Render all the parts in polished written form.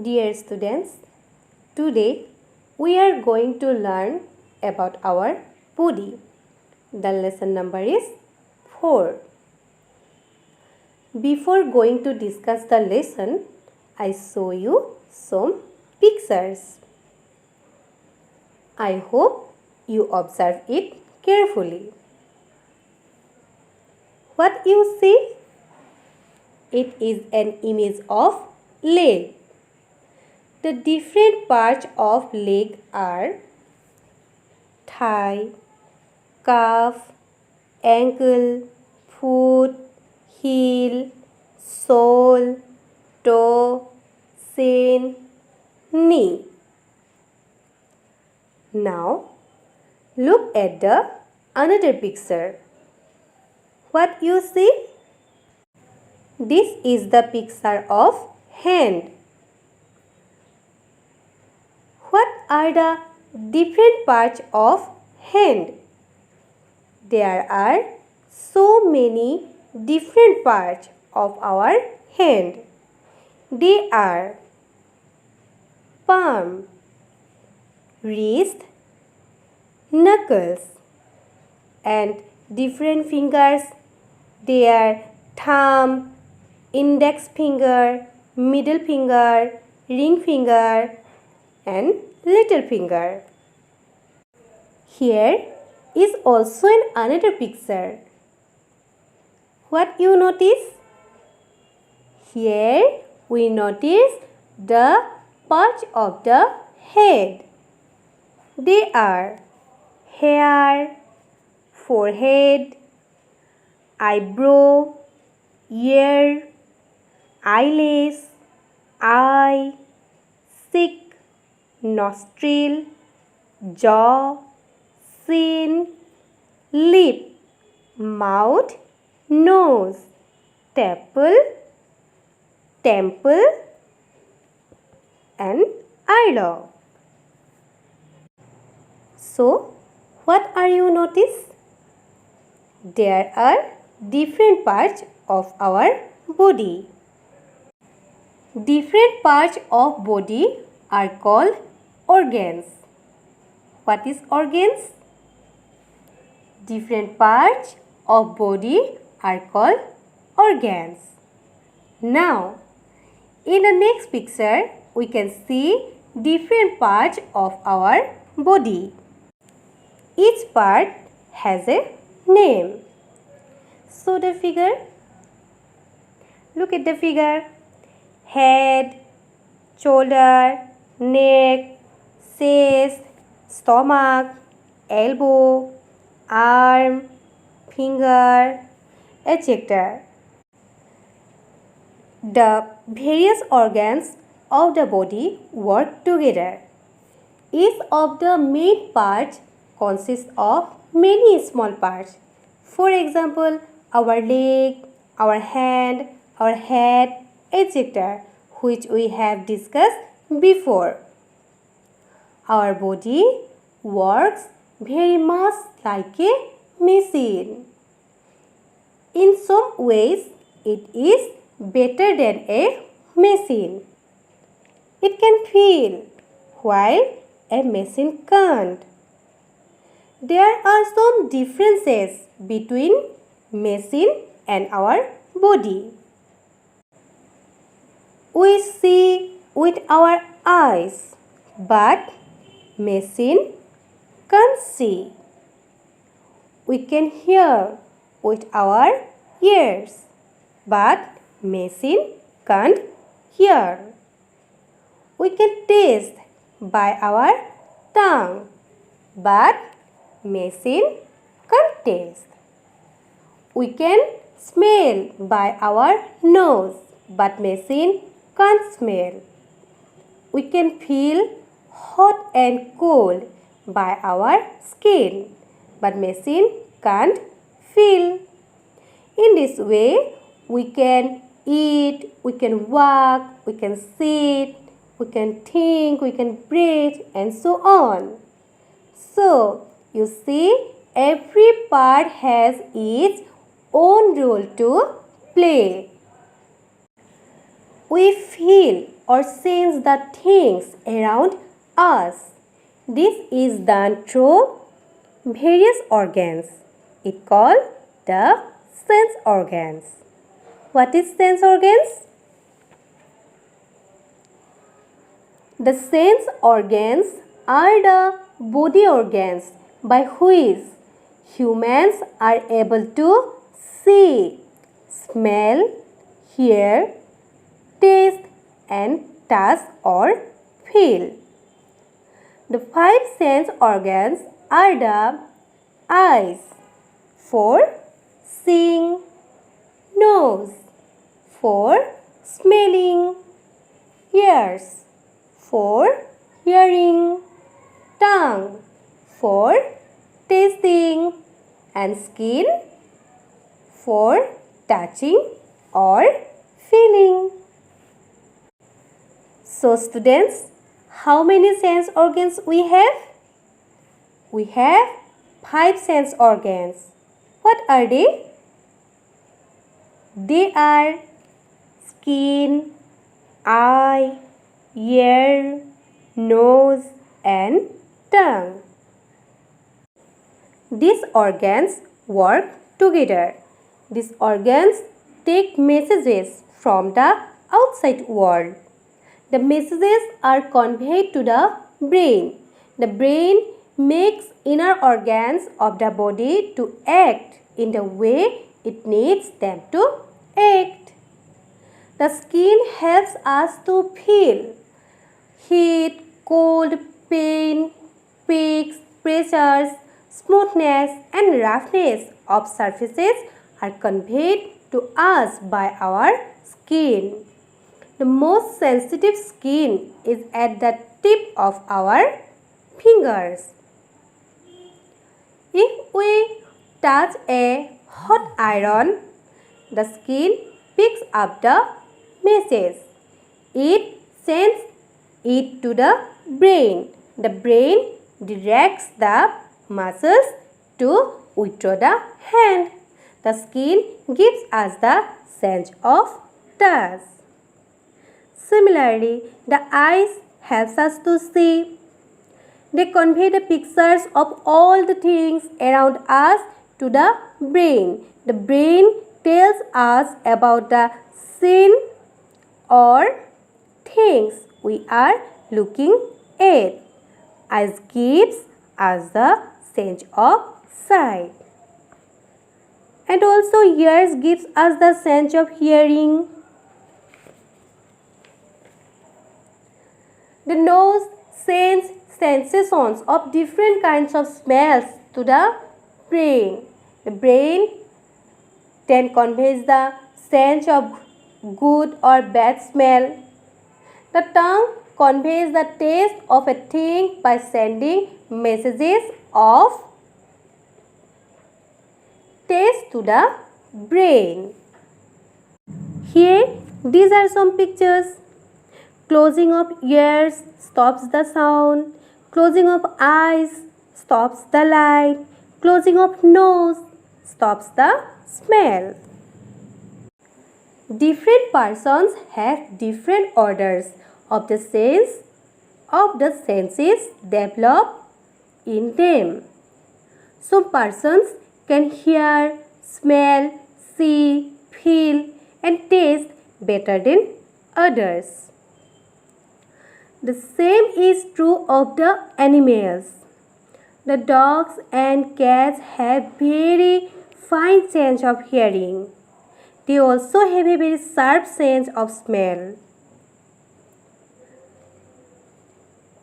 Dear students, today we are going to learn about our body. The lesson number is 4. Before going to discuss the lesson, I show you some pictures. I hope you observe it carefully. What you see? It is an image of leg. The different parts of leg are thigh, calf, ankle, foot, heel, sole, toe, shin, knee. Now look at the another picture. What you see? This is the picture of hand. What are the different parts of hand? There are so many different parts of our hand. They are palm, wrist, knuckles, and different fingers. They are thumb, index finger, middle finger, ring finger, and little finger. Here is also another picture. What you notice? Here we notice the parts of the head. They are hair, forehead, eyebrow, ear, eyelash, eye, cheek, nostril, jaw, chin, lip, mouth, nose, temple, and eyelid. So, what are you notice? There are different parts of our body. Different parts of body are called organs. What is organs? Different parts of body are called organs. Now, in the next picture, we can see different parts of our body. Each part has a name. So the figure, look at the figure. Head, shoulder, neck, chest, stomach, elbow, arm, finger, etc. The various organs of the body work together. Each of the main parts consists of many small parts. For example, our leg, our hand, our head, etc., which we have discussed before. Our body works very much like a machine. In some ways, it is better than a machine. It can feel, while a machine can't. There are some differences between machine and our body. We see with our eyes, but machine can't see. We can hear with our ears, but machine can't hear. We can taste by our tongue, but machine can't taste. We can smell by our nose, but machine can't smell. We can feel hot and cold by our skin, but machine can't feel. In this way, we can eat, we can walk, we can sit, we can think, we can breathe, and so on. So, you see, every part has its own role to play. we feel or sense the things around us. This is done through various organs. It called the sense organs. What is sense organs? The sense organs are the body organs by which humans are able to see, smell, hear, taste and touch or feel. The 5 sense organs are the eyes for seeing, nose for smelling, ears for hearing, tongue for tasting and skin for touching or feeling. So students, how many sense organs we have? We have 5 sense organs. What are they? They are skin, eye, ear, nose and tongue. These organs work together. These organs take messages from the outside world. The messages are conveyed to the brain. The brain makes inner organs of the body to act in the way it needs them to act. The skin helps us to feel heat, cold, pain, pricks, pressures, smoothness and roughness of surfaces are conveyed to us by our skin. The most sensitive skin is at the tip of our fingers. If we touch a hot iron, the skin picks up the message. It sends it to the brain. The brain directs the muscles to withdraw the hand. The skin gives us the sense of touch. Similarly, the eyes helps us to see. They convey the pictures of all the things around us to the brain. The brain tells us about the scene or things we are looking at. Eyes gives us the sense of sight. And also ears gives us the sense of hearing. The nose sends sensations of different kinds of smells to the brain. The brain then conveys the sense of good or bad smell. The tongue conveys the taste of a thing by sending messages of taste to the brain. Here, these are some pictures. Closing of ears stops the sound. Closing of eyes stops the light. Closing of nose stops the smell. Different persons have different orders of the senses developed in them. Some persons can hear, smell, see, feel and taste better than others. The same is true of the animals. The dogs and cats have very fine sense of hearing. They also have a very sharp sense of smell.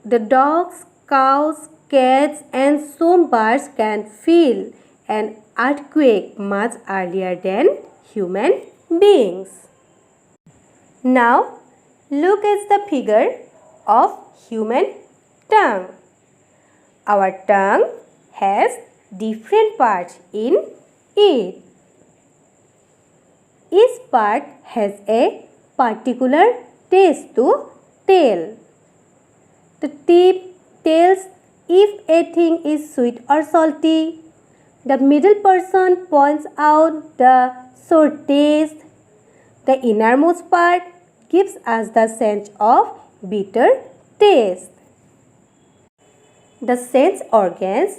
The dogs, cows, cats and some birds can feel an earthquake much earlier than human beings. Now, look at the figure of human tongue. Our tongue has different parts in it. Each part has a particular taste to tell. The tip tells if a thing is sweet or salty. The middle person points out the sour taste. The innermost part gives us the sense of bitter taste. The sense organs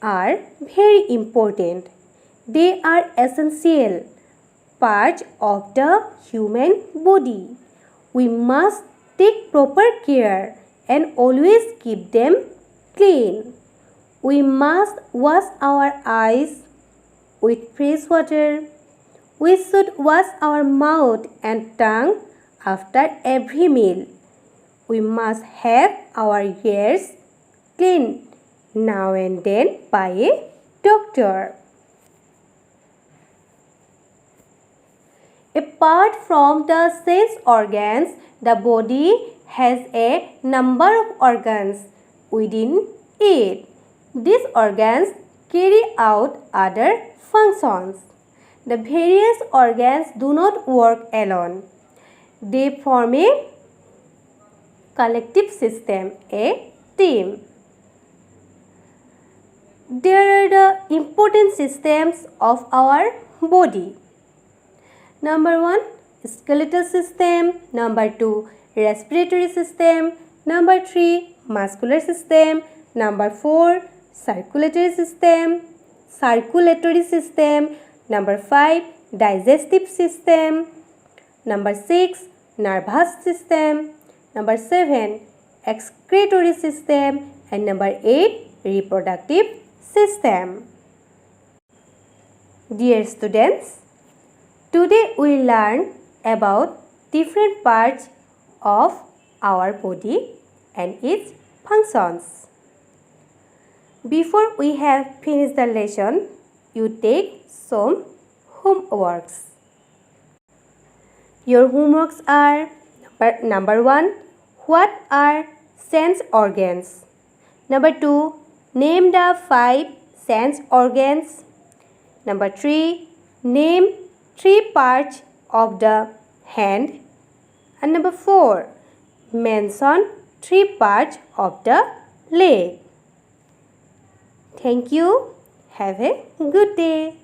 are very important. They are essential parts of the human body. We must take proper care and always keep them clean. We must wash our eyes with fresh water. We should wash our mouth and tongue after every meal. We must have our ears cleaned now and then by a doctor. Apart from the sense organs, the body has a number of organs within it. These organs carry out other functions. The various organs do not work alone. They form a collective system, a team. There are the important systems of our body. Number 1, skeletal system. Number 2, respiratory system. Number 3, muscular system. Number 4, circulatory system. Number 5, digestive system. Number 6, nervous system. Number 7, excretory system. And number 8, reproductive system. Dear students, today we learn about different parts of our body and its functions. Before we have finished the lesson, you take some homeworks. Your homeworks are number 1, what are sense organs? Number 2, name the 5 sense organs. Number 3, name 3 parts of the hand. And number 4, mention 3 parts of the leg. Thank you. Have a good day.